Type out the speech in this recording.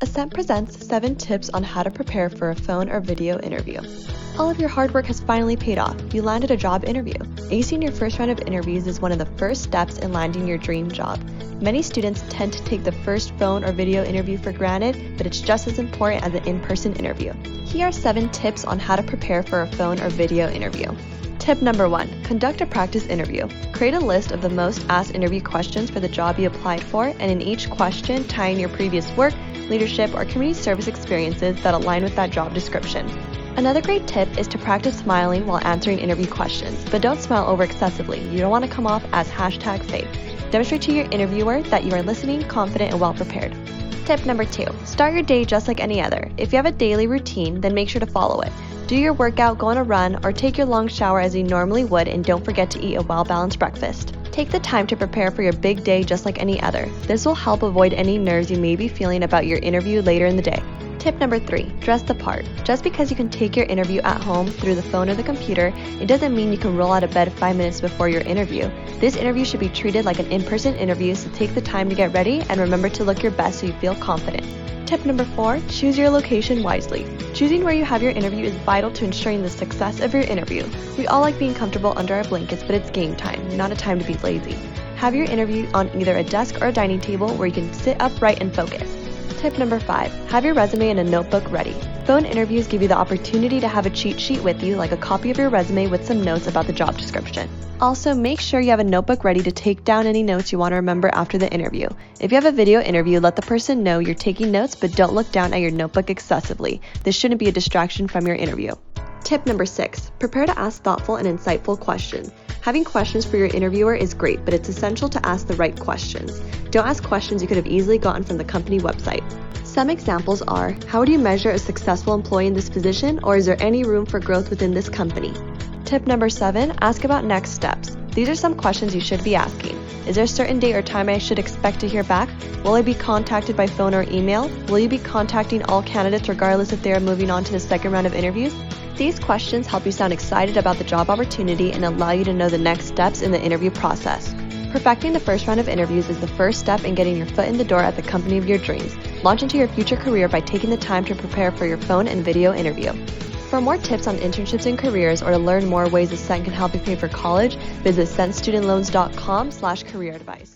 Ascent presents 7 tips on how to prepare for a phone or video interview. All of your hard work has finally paid off. You landed a job interview. Acing your first round of interviews is one of the first steps in landing your dream job. Many students tend to take the first phone or video interview for granted, but it's just as important as an in-person interview. Here are 7 tips on how to prepare for a phone or video interview. Tip number 1, conduct a practice interview. Create a list of the most asked interview questions for the job you applied for, and in each question, tie in your previous work, leadership, or community service experiences that align with that job description. Another great tip is to practice smiling while answering interview questions, but don't smile over excessively. You don't want to come off as #fake. Demonstrate to your interviewer that you are listening, confident, and well prepared. Tip number 2, start your day just like any other. If you have a daily routine, then make sure to follow it. Do your workout, go on a run, or take your long shower as you normally would, and don't forget to eat a well-balanced breakfast. Take the time to prepare for your big day just like any other. This will help avoid any nerves you may be feeling about your interview later in the day. Tip number 3, dress the part. Just because you can take your interview at home through the phone or the computer, it doesn't mean you can roll out of bed 5 minutes before your interview. This interview should be treated like an in-person interview, so take the time to get ready and remember to look your best so you feel confident. Tip number 4, choose your location wisely. Choosing where you have your interview is vital to ensuring the success of your interview. We all like being comfortable under our blankets, but it's game time, not a time to be lazy. Have your interview on either a desk or a dining table where you can sit upright and focus. Tip number 5, have your resume and a notebook ready. Phone interviews give you the opportunity to have a cheat sheet with you, like a copy of your resume with some notes about the job description. Also, make sure you have a notebook ready to take down any notes you want to remember after the interview. If you have a video interview, let the person know you're taking notes, but don't look down at your notebook excessively. This shouldn't be a distraction from your interview. Tip number 6, prepare to ask thoughtful and insightful questions. Having questions for your interviewer is great, but it's essential to ask the right questions. Don't ask questions you could have easily gotten from the company website. Some examples are, how would you measure a successful employee in this position, or is there any room for growth within this company? Tip number 7, ask about next steps. These are some questions you should be asking. Is there a certain date or time I should expect to hear back? Will I be contacted by phone or email? Will you be contacting all candidates regardless if they are moving on to the second round of interviews? These questions help you sound excited about the job opportunity and allow you to know the next steps in the interview process. Perfecting the first round of interviews is the first step in getting your foot in the door at the company of your dreams. Launch into your future career by taking the time to prepare for your phone and video interview. For more tips on internships and careers, or to learn more ways Ascent can help you pay for college, visit ascentstudentloans.com/career advice.